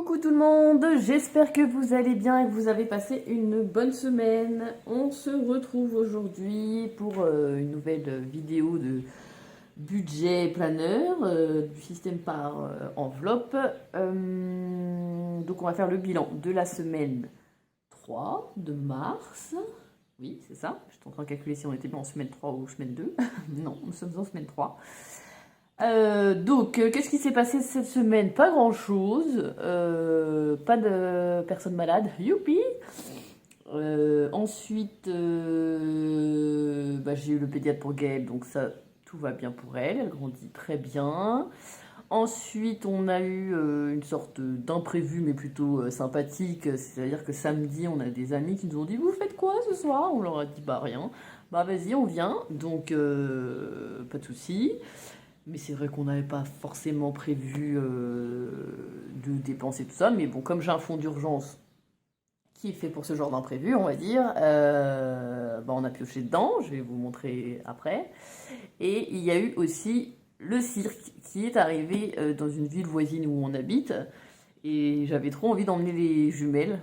Coucou tout le monde, j'espère que vous allez bien et que vous avez passé une bonne semaine. On se retrouve aujourd'hui pour une nouvelle vidéo de budget planeur du système par enveloppe. Donc on va faire le bilan de la semaine 3 de mars. Oui, c'est ça. Je suis en train de calculer si on était bien en semaine 3 ou semaine 2. Non, nous sommes en semaine 3. Qu'est-ce qui s'est passé cette semaine? Pas grand-chose. Pas de personnes malades. Youpi! Ensuite, j'ai eu le pédiatre pour Gaëlle, donc ça, tout va bien pour elle. Elle grandit très bien. Ensuite, on a eu une sorte d'imprévu, mais plutôt sympathique. C'est-à-dire que samedi, on a des amis qui nous ont dit: Vous faites quoi ce soir? On leur a dit: Bah rien. Bah vas-y, on vient. Donc, pas de souci. Mais c'est vrai qu'on n'avait pas forcément prévu de dépenser tout ça. Mais bon, comme j'ai un fonds d'urgence qui est fait pour ce genre d'imprévu, on va dire, on a pioché dedans. Je vais vous montrer après. Et il y a eu aussi le cirque qui est arrivé dans une ville voisine où on habite. Et j'avais trop envie d'emmener les jumelles.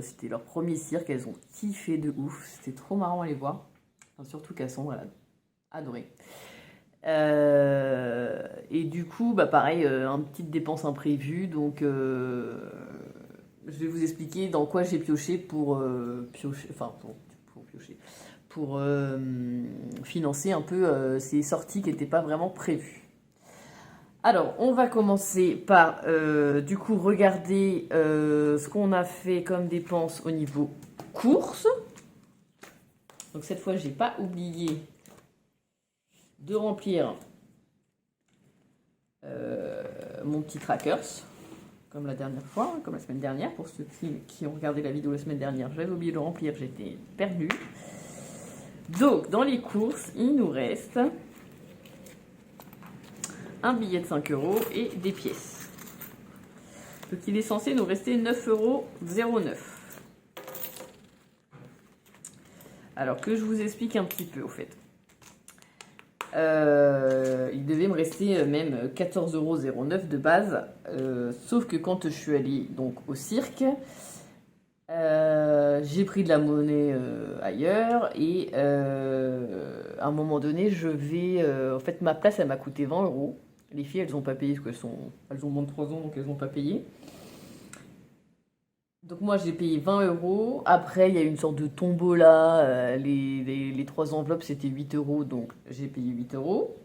C'était leur premier cirque. Elles ont kiffé de ouf. C'était trop marrant à les voir. Enfin, surtout qu'elles sont adorées. Et du coup, pareil, une petite dépense imprévue. Donc, je vais vous expliquer dans quoi j'ai pioché pour piocher, enfin pour piocher, pour financer un peu ces sorties qui n'étaient pas vraiment prévues. Alors, on va commencer par du coup regarder ce qu'on a fait comme dépenses au niveau courses. Donc cette fois, j'ai pas oublié de remplir mon petit trackers comme la dernière fois, comme la semaine dernière. Pour ceux qui ont regardé la vidéo la semaine dernière, j'avais oublié de le remplir, j'étais perdue. Donc dans les courses, il nous reste un billet de 5 € et des pièces. Donc il est censé nous rester 9,09 €. Alors que je vous explique un petit peu au fait. Il devait me rester même 14,09 € de base, sauf que quand je suis allée donc au cirque, j'ai pris de la monnaie ailleurs et à un moment donné en fait ma place elle m'a coûté 20 €. Les filles elles ont pas payé parce qu'elles ont moins de 3 ans, donc elles n'ont pas payé. Donc moi j'ai payé 20 €. Après il y a eu une sorte de tombola. Les 3 enveloppes c'était 8 €, donc j'ai payé 8 €.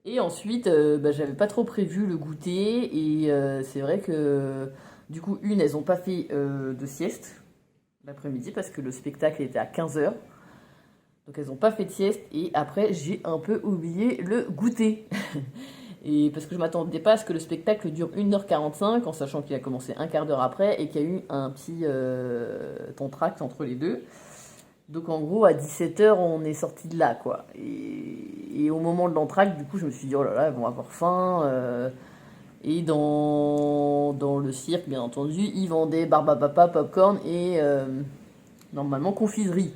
Et ensuite j'avais pas trop prévu le goûter. Et c'est vrai que du coup elles ont pas fait de sieste l'après-midi parce que le spectacle était à 15 h. Donc elles ont pas fait de sieste. Et après j'ai un peu oublié le goûter. Et parce que je m'attendais pas à ce que le spectacle dure 1h45, en sachant qu'il a commencé un quart d'heure après et qu'il y a eu un petit entracte entre les deux. Donc en gros, à 17 h, on est sorti de là, quoi. Et au moment de l'entracte, du coup, je me suis dit, oh là là, elles vont avoir faim. Et dans le cirque, bien entendu, ils vendaient barbe à papa, popcorn et normalement confiserie.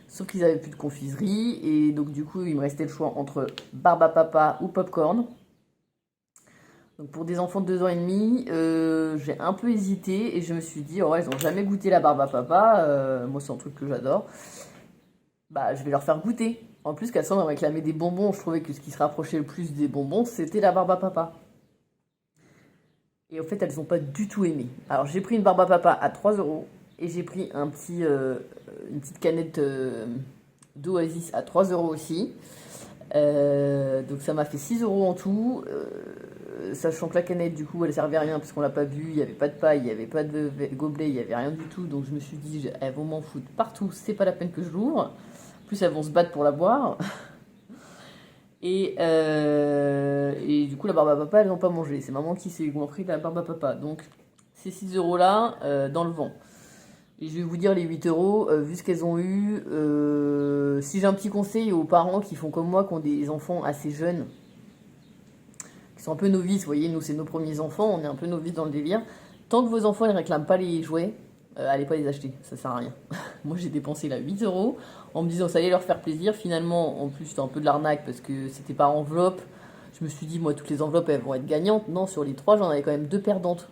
Sauf qu'ils avaient plus de confiserie. Et donc du coup, il me restait le choix entre barbe à papa ou popcorn. Donc pour des enfants de 2 ans et demi, j'ai un peu hésité et je me suis dit, oh, ils n'ont jamais goûté la barbe à papa. Moi, c'est un truc que j'adore. Je vais leur faire goûter. En plus, Cassandre m'a réclamé des bonbons. Je trouvais que ce qui se rapprochait le plus des bonbons, c'était la barbe à papa. Et en fait, elles n'ont pas du tout aimé. Alors, j'ai pris une barbe à papa à 3 € et j'ai pris une petite canette d'Oasis à 3 € aussi. Donc ça m'a fait 6 € en tout. Sachant que la canette du coup elle servait à rien parce qu'on l'a pas bu, il n'y avait pas de paille, il n'y avait pas de gobelet, il n'y avait rien du tout, donc je me suis dit elles vont m'en foutre partout, c'est pas la peine que je l'ouvre. En plus elles vont se battre pour la boire. Et du coup la barbe à papa elles n'ont pas mangé, c'est maman qui s'est pris la barbe à papa, donc ces 6 € là dans le vent. Et je vais vous dire les 8 €, vu ce qu'elles ont eu. Si j'ai un petit conseil aux parents qui font comme moi, qui ont des enfants assez jeunes, qui sont un peu novices, vous voyez, nous c'est nos premiers enfants, on est un peu novices dans le délire. Tant que vos enfants ne réclament pas les jouets, allez pas les acheter, ça sert à rien. Moi j'ai dépensé là 8 € en me disant que ça allait leur faire plaisir. Finalement, en plus c'était un peu de l'arnaque parce que c'était par enveloppe. Je me suis dit, moi toutes les enveloppes elles vont être gagnantes. Non, sur les 3, j'en avais quand même 2 perdantes.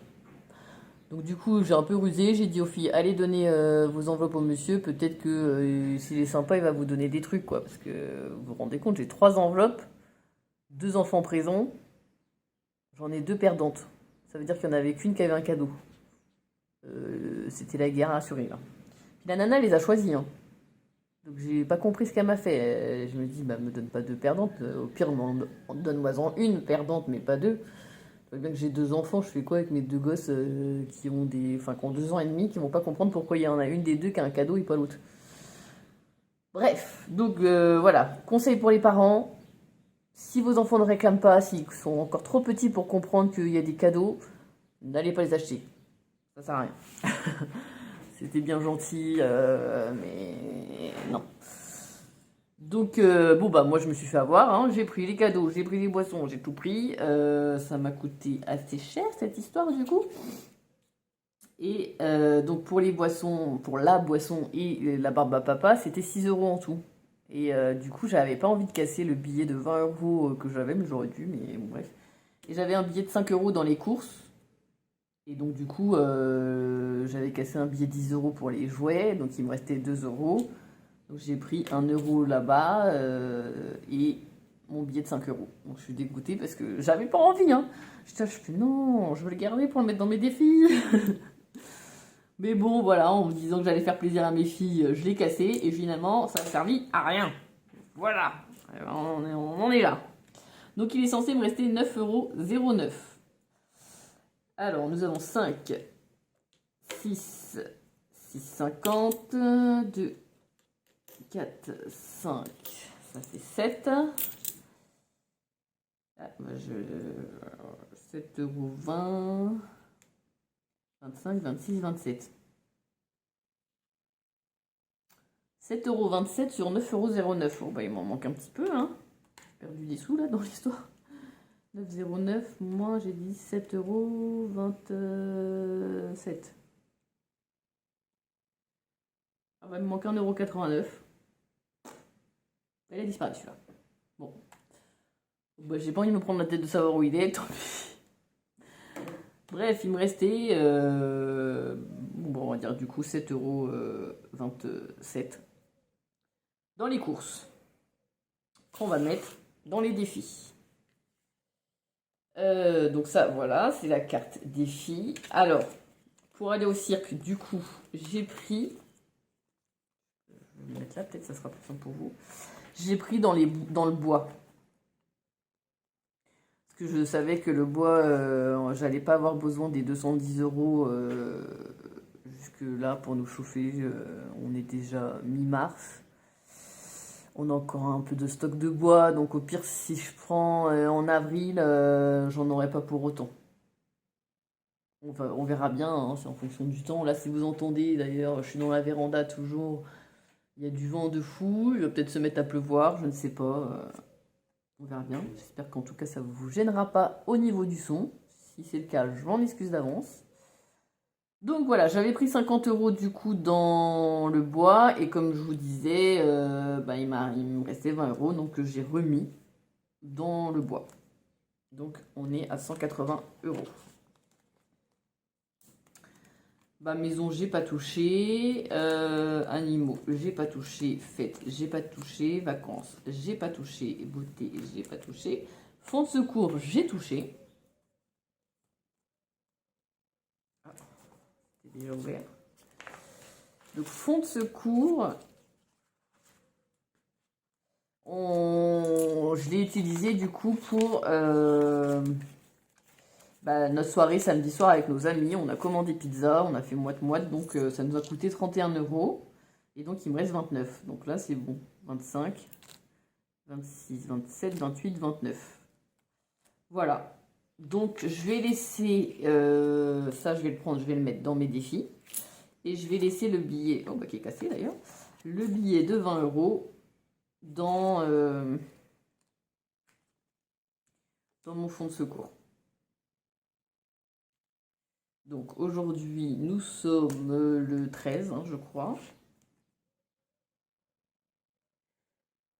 Donc du coup, j'ai un peu rusé, j'ai dit aux filles, allez donner vos enveloppes au monsieur, peut-être que s'il est sympa, il va vous donner des trucs, quoi. Parce que vous vous rendez compte, j'ai 3 enveloppes, 2 enfants présents, j'en ai 2 perdantes. Ça veut dire qu'il n'y en avait qu'une qui avait un cadeau. C'était la guerre assurée, là. Puis la nana les a choisis, hein. Donc j'ai pas compris ce qu'elle m'a fait. Je me dis, bah me donne pas 2 perdantes, au pire, donne-moi-en une perdante, mais pas deux. Bien que j'ai 2 enfants, je fais quoi avec mes 2 gosses qui ont enfin, qui ont 2 ans et demi, qui vont pas comprendre pourquoi il y en a une des deux qui a un cadeau et pas l'autre. Bref, donc voilà, conseil pour les parents, si vos enfants ne réclament pas, s'ils sont encore trop petits pour comprendre qu'il y a des cadeaux, n'allez pas les acheter. Ça sert à rien. C'était bien gentil, mais non. Donc, bon, bah, moi, je me suis fait avoir, hein. J'ai pris les cadeaux, j'ai pris les boissons, j'ai tout pris. Ça m'a coûté assez cher, cette histoire, du coup. Et donc, pour les boissons, pour la boisson et la barbe à papa, c'était 6 euros en tout. Et du coup, j'avais pas envie de casser le billet de 20 euros que j'avais, mais j'aurais dû, mais bon, bref. Et j'avais un billet de 5 euros dans les courses. Et donc, du coup, j'avais cassé un billet de 10 euros pour les jouets, donc il me restait 2 euros. Donc j'ai pris 1 euro là-bas et mon billet de 5 euros. Donc je suis dégoûtée parce que j'avais pas envie, hein. Je suis non, je veux le garder pour le mettre dans mes défis. Mais bon, voilà, en me disant que j'allais faire plaisir à mes filles, je l'ai cassé et finalement ça n'a servi à rien. Voilà, on en est là. Donc il est censé me rester 9,09 €. Alors nous avons 5, 6, 6,50, 2, 4, 5, ça fait 7. Ah, bah 7,20 €, 25, 26, 27. 7,27 € sur 9,09 €. Bon, bah, il m'en manque un petit peu, hein. J'ai perdu des sous là dans l'histoire. 9,09 €, moi j'ai dit 7,27 €. Ah, bah, il me manque 1,89 €. Elle a disparu celui-là. Bon. Bah, j'ai pas envie de me prendre la tête de savoir où il est, tant pis. Bref, il me restait, bon, on va dire du coup 7,27 € dans les courses qu'on va mettre dans les défis. Donc ça, voilà, c'est la carte défi. Alors, pour aller au cirque, du coup, j'ai pris... Je vais le mettre là, peut-être ça sera plus simple pour vous. J'ai pris dans le bois. Parce que je savais que le bois, j'allais pas avoir besoin des 210 € jusque là pour nous chauffer. On est déjà mi-mars. On a encore un peu de stock de bois, donc au pire, si je prends en avril, j'en aurai pas pour autant. On verra bien, hein, c'est en fonction du temps. Là, si vous entendez, d'ailleurs, je suis dans la véranda toujours. Il y a du vent de fou, il va peut-être se mettre à pleuvoir, je ne sais pas. On verra bien. J'espère qu'en tout cas, ça ne vous gênera pas au niveau du son. Si c'est le cas, je m'en excuse d'avance. Donc voilà, j'avais pris 50 € du coup dans le bois et comme je vous disais, bah, il me restait 20 €, donc j'ai remis dans le bois. Donc on est à 180 €. Bah, maison, j'ai pas touché. Animaux, j'ai pas touché. Fête, j'ai pas touché. Vacances, j'ai pas touché. Beauté, j'ai pas touché. Fonds de secours, j'ai touché. Ah, c'était déjà ouvert. Donc, fonds de secours, je l'ai utilisé du coup pour notre soirée samedi soir avec nos amis. On a commandé pizza, on a fait moite-moite, donc ça nous a coûté 31 €. Et donc il me reste 29. Donc là c'est bon. 25, 26, 27, 28, 29. Voilà. Donc je vais laisser ça, je vais le prendre, je vais le mettre dans mes défis. Et je vais laisser le billet, oh bah qui est cassé d'ailleurs, le billet de 20 € dans mon fonds de secours. Donc aujourd'hui, nous sommes le 13, hein, je crois.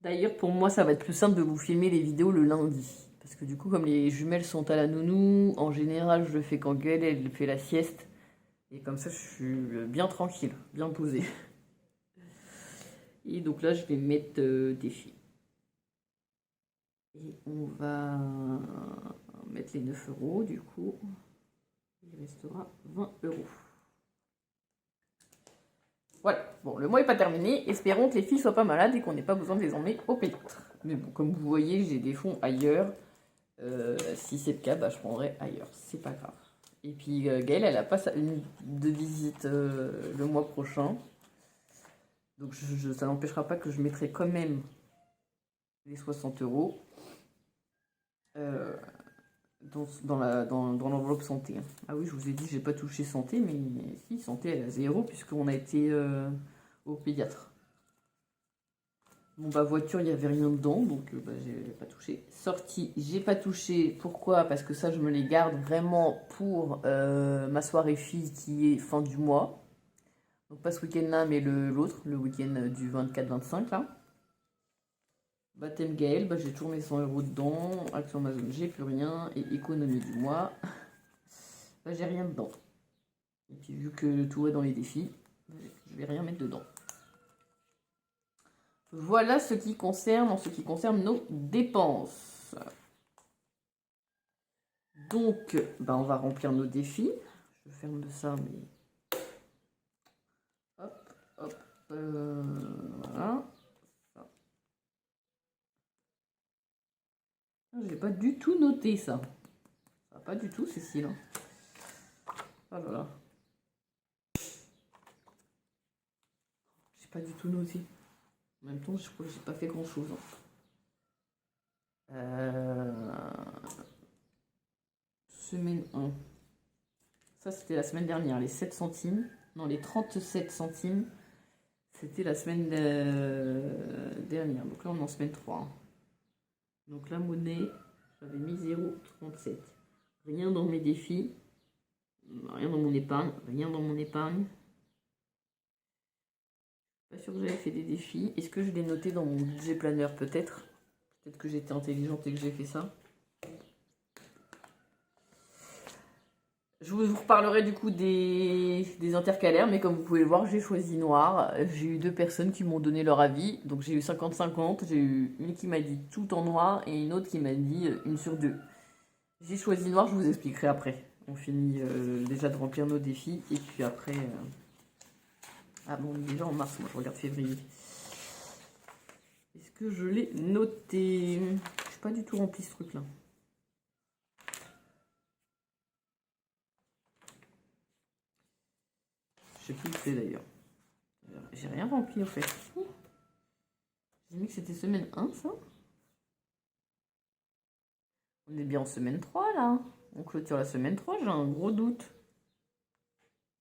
D'ailleurs, pour moi, ça va être plus simple de vous filmer les vidéos le lundi. Parce que du coup, comme les jumelles sont à la nounou, en général, je le fais quand Gaëlle, elle fait la sieste. Et comme ça, je suis bien tranquille, bien posée. Et donc là, je vais mettre défi. Et on va mettre les 9 euros, du coup. Il restera 20 euros. Voilà, bon, le mois n'est pas terminé. Espérons que les filles soient pas malades et qu'on n'ait pas besoin de les emmener au pédiatre. Mais bon, comme vous voyez, j'ai des fonds ailleurs. Si c'est le cas, bah, je prendrai ailleurs. C'est pas grave. Et puis Gaëlle, elle a pas une de visite le mois prochain. Donc ça n'empêchera pas que je mettrai quand même les 60 euros dans l'enveloppe santé. Ah oui, je vous ai dit, j'ai pas touché santé, mais si, santé, elle a 0 puisqu'on a été au pédiatre. Bon, bah, voiture, il n'y avait rien dedans, donc bah, j'ai pas touché. Sortie, j'ai pas touché. Pourquoi? Parce que ça, je me les garde vraiment pour ma soirée fille qui est fin du mois. Donc pas ce week-end-là, mais l'autre, le week-end du 24-25, là. Baptême Gaël, bah, j'ai toujours mes 100 euros dedans. Action Amazon, j'ai plus rien. Et économie du mois, bah, j'ai rien dedans. Et puis vu que tout est dans les défis, je vais rien mettre dedans. Voilà en ce qui concerne nos dépenses. Donc, bah, on va remplir nos défis. Je ferme de ça, mais... Hop, hop, voilà. J'ai pas du tout noté ça. Ça va pas du tout, Cécile. Oh là là. J'ai pas du tout noté. En même temps, je crois que j'ai pas fait grand chose. Semaine 1. Ça, c'était la semaine dernière. Les 7 centimes. Non, les 37 centimes. C'était la semaine dernière. Donc là, on est en semaine 3. Donc la monnaie, j'avais mis 0,37. Rien dans mes défis. Rien dans mon épargne. Rien dans mon épargne. Pas sûr que j'avais fait des défis. Est-ce que je l'ai noté dans mon budget planeur? Peut-être. Peut-être que j'étais intelligente et que j'ai fait ça. Je vous reparlerai du coup des intercalaires, mais comme vous pouvez le voir, j'ai choisi noir. J'ai eu 2 personnes qui m'ont donné leur avis. Donc j'ai eu 50-50. J'ai eu une qui m'a dit tout en noir et une autre qui m'a dit 1 sur 2. J'ai choisi noir, je vous expliquerai après. On finit déjà de remplir nos défis et puis après... Ah bon, on est déjà en mars, moi je regarde février. Est-ce que je l'ai noté? Je n'ai pas du tout rempli ce truc-là. Je sais plus où c'est d'ailleurs. J'ai rien rempli en fait. J'ai mis que c'était semaine 1 ça. On est bien en semaine 3 là. On clôture la semaine 3, j'ai un gros doute.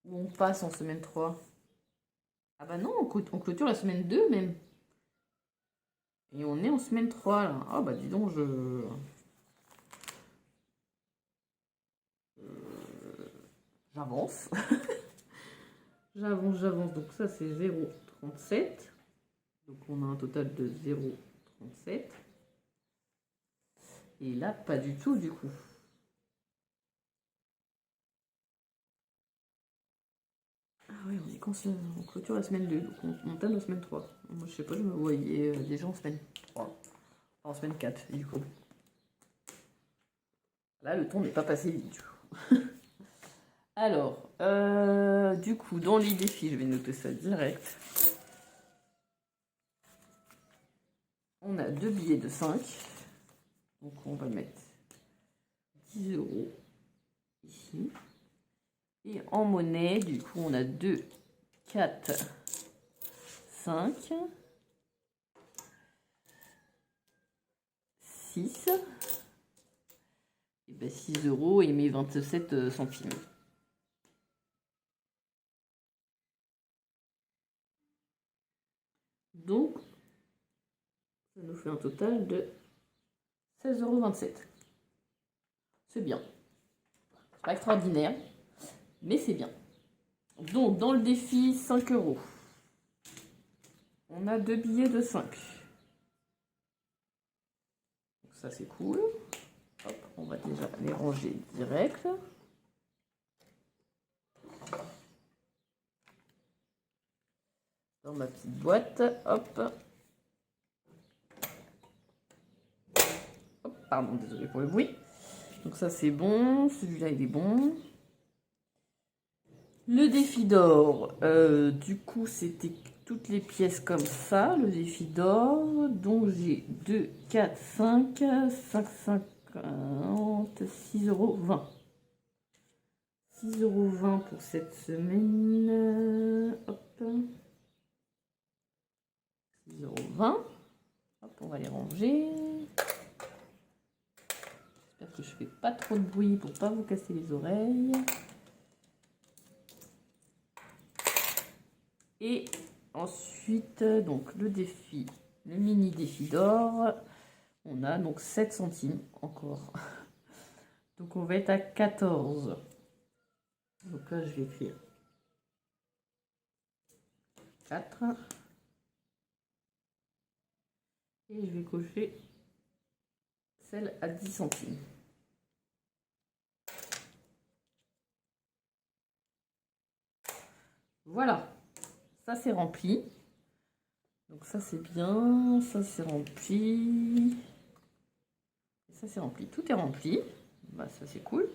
Où on passe en semaine 3? Ah bah non, on clôture la semaine 2 même. Et on est en semaine 3 là. Ah bah dis donc, j'avance. J'avance. Donc ça c'est 0,37. Donc on a un total de 0,37. Et là, pas du tout du coup. Ah oui, on est quand on clôture la semaine 2, donc on entame la semaine 3. Moi je sais pas, je me voyais déjà en semaine 3. En semaine 4 du coup. Là le ton n'est pas passé vite du coup. Alors, du coup, dans les défis, je vais noter ça direct. On a 2 billets de 5. Donc on va mettre 10 euros ici. Et en monnaie, du coup, on a 2, 4, 5, 6. Et bien 6 euros et mes 27 centimes. Donc, ça nous fait un total de 16,27 €. C'est bien. C'est pas extraordinaire, mais c'est bien. Donc, dans le défi 5 euros, on a 2 billets de 5. Donc ça, c'est cool. Hop, on va déjà les ranger direct. dans ma petite boîte. Hop. Hop, pardon, désolé pour le bruit. Donc ça c'est bon, celui-là il est bon. Le défi d'or, du coup c'était toutes les pièces comme ça, le défi d'or. Donc j'ai 2, 4, 5, 5, 50, 6,20 €. 6,20 € pour cette semaine. Hop. 6,20 €. Hop, on va les ranger. J'espère que je fais pas trop de bruit pour pas vous casser les oreilles. Et ensuite, donc le défi, le mini défi d'or, on a donc 7 centimes encore. Donc on va être à 14. Donc là, je vais écrire 4. Et je vais cocher celle à 10 centimes. Voilà. Ça c'est rempli. Donc ça c'est bien, ça c'est rempli. Et ça c'est rempli. Tout est rempli. Bah ça c'est cool.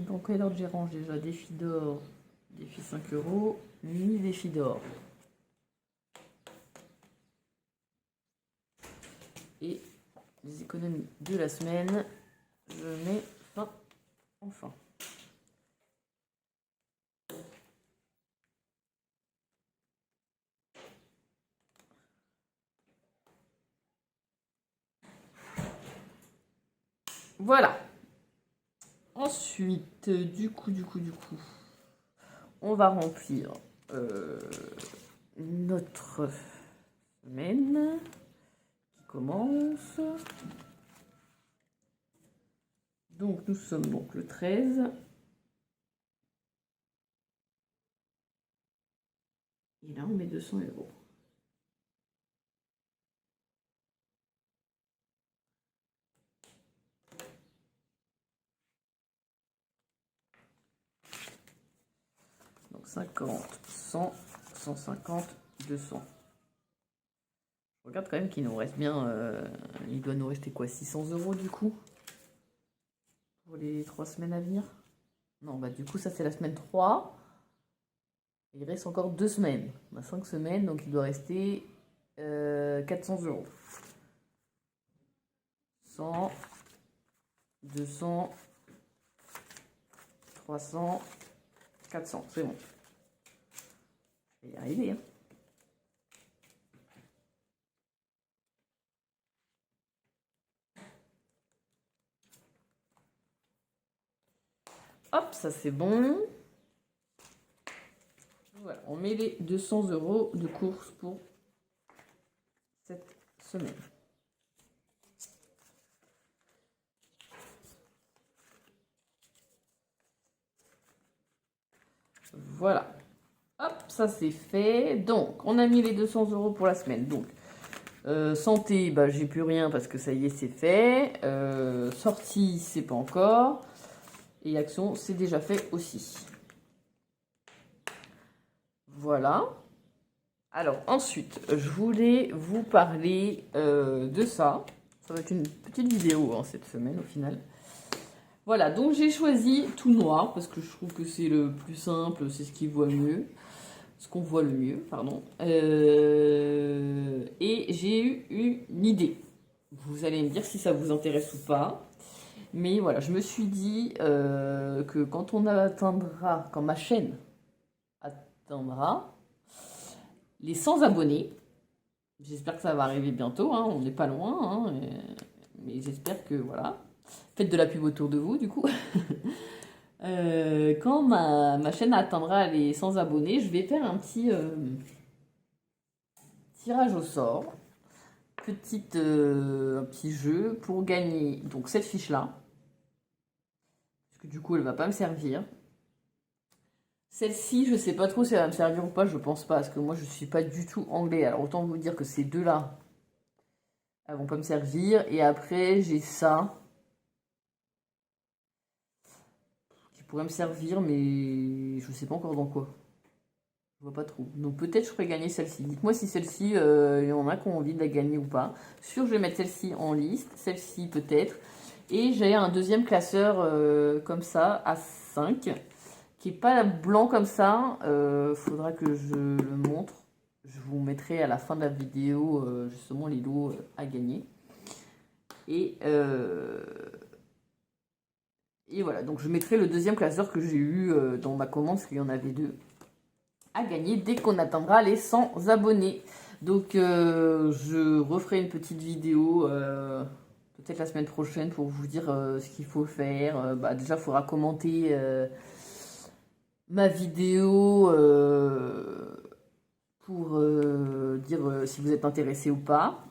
Donc quel ordre j'ai rangé déjà? Défi d'or, défi 5 €, mini défi d'or. Et les économies de la semaine, je mets fin en fin. Voilà. Ensuite, du coup, on va remplir notre semaine qui commence. Donc, nous sommes donc le 13. Et là, on met 200 €. Donc 50, 100, 150, 200. Je regarde quand même qu'il nous reste bien. Il doit nous rester quoi, 600 € du coup pour les 3 semaines à venir. Non, bah du coup, ça c'est la semaine 3. Il reste encore 2 semaines. On a 5 semaines, donc il doit rester 400 €. 100, 200, 300, 400. C'est bon. Je vais y arriver. Hein. Hop, ça c'est bon. Voilà, on met les 200 € de course pour cette semaine. Voilà. Hop, ça c'est fait. Donc, on a mis les 200 € pour la semaine. Donc, santé, bah, j'ai plus rien parce que ça y est, c'est fait. Sortie, c'est pas encore. Et action, c'est déjà fait aussi. Voilà. Alors, ensuite, je voulais vous parler de ça. Ça va être une petite vidéo hein, cette semaine au final. Voilà, donc j'ai choisi tout noir parce que je trouve que c'est le plus simple, c'est ce qui voit mieux. Ce qu'on voit le mieux, pardon. Et j'ai eu une idée. Vous allez me dire si ça vous intéresse ou pas. Mais voilà, je me suis dit que quand on atteindra, quand ma chaîne atteindra les 100 abonnés, j'espère que ça va arriver bientôt, hein, on n'est pas loin, hein, mais j'espère que voilà. Faites de la pub autour de vous, du coup. Quand ma chaîne atteindra les 100 abonnés, je vais faire un petit tirage au sort. Un petit jeu pour gagner donc cette fiche-là. Parce que du coup, elle va pas me servir. Celle-ci, je sais pas trop si elle va me servir ou pas, je pense pas. Parce que moi, je suis pas du tout anglais. Alors, autant vous dire que ces deux-là, elles vont pas me servir. Et après, j'ai ça. Qui pourrait me servir, mais je sais pas encore dans quoi. Je vois pas trop. Donc peut-être je ferai gagner celle-ci. Dites-moi si celle-ci, il y en a qui ont envie de la gagner ou pas. Sûr, je vais mettre celle-ci en liste. Celle-ci peut-être. Et j'ai un deuxième classeur comme ça, à 5, qui est pas blanc comme ça. Faudra que je le montre. Je vous mettrai à la fin de la vidéo justement les lots à gagner. Et voilà, donc je mettrai le deuxième classeur que j'ai eu dans ma commande, parce qu'il y en avait 2 à gagner dès qu'on atteindra les 100 abonnés. Donc je referai une petite vidéo peut-être la semaine prochaine pour vous dire ce qu'il faut faire. Déjà, il faudra commenter ma vidéo pour dire si vous êtes intéressé ou pas.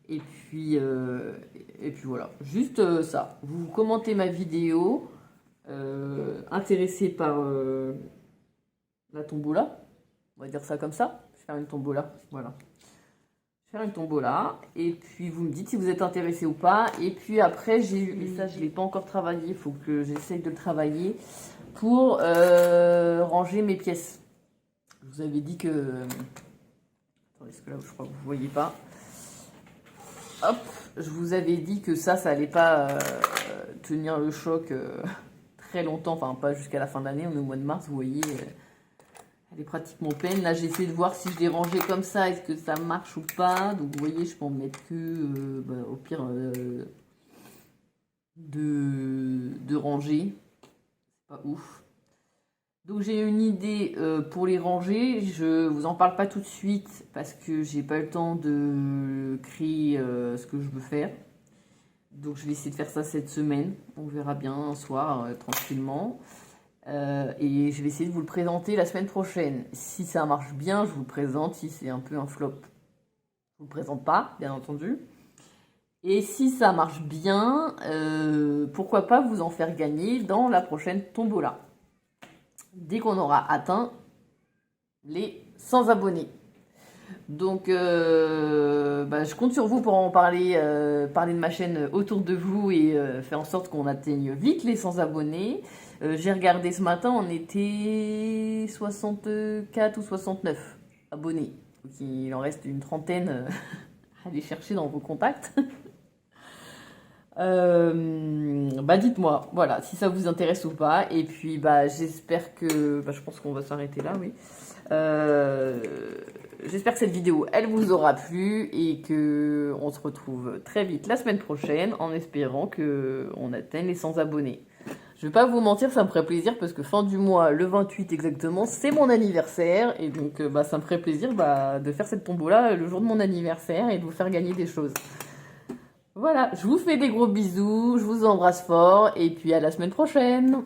Et puis voilà, juste ça. Vous commentez ma vidéo, intéressé par la tombola. On va dire ça comme ça. Je vais faire une tombola, voilà. Je vais faire une tombola. Et puis vous me dites si vous êtes intéressé ou pas. Et puis après, j'ai eu, et ça je ne l'ai pas encore travaillé, il faut que j'essaye de le travailler pour ranger mes pièces. Je vous avais dit que... Attendez, parce que là, je crois que vous ne voyez pas. Hop, je vous avais dit que ça allait pas tenir le choc très longtemps, enfin pas jusqu'à la fin de l'année, on est au mois de mars, vous voyez, elle est pratiquement pleine. Là, j'ai essayé de voir si je l'ai rangée comme ça, est-ce que ça marche ou pas. Donc, vous voyez, je peux en mettre que, au pire, de ranger. C'est pas ouf. Donc j'ai une idée pour les ranger, je vous en parle pas tout de suite parce que j'ai pas eu le temps de créer ce que je veux faire. Donc je vais essayer de faire ça cette semaine, on verra bien un soir tranquillement. Et je vais essayer de vous le présenter la semaine prochaine. Si ça marche bien, je vous le présente, si c'est un peu un flop, je vous le présente pas, bien entendu. Et si ça marche bien, pourquoi pas vous en faire gagner dans la prochaine tombola. Dès qu'on aura atteint les 100 abonnés. Donc, je compte sur vous pour en parler, parler de ma chaîne autour de vous et faire en sorte qu'on atteigne vite les 100 abonnés. J'ai regardé ce matin, on était 64 ou 69 abonnés. Donc, il en reste une trentaine à aller chercher dans vos contacts. Dites-moi, voilà, si ça vous intéresse ou pas. Et puis, j'espère que... je pense qu'on va s'arrêter là, oui. J'espère que cette vidéo, elle vous aura plu et que on se retrouve très vite la semaine prochaine en espérant qu'on atteigne les 100 abonnés. Je vais pas vous mentir, ça me ferait plaisir parce que fin du mois, le 28 exactement, c'est mon anniversaire. Et donc, ça me ferait plaisir de faire cette tombola le jour de mon anniversaire et de vous faire gagner des choses. Voilà, je vous fais des gros bisous, je vous embrasse fort et puis à la semaine prochaine.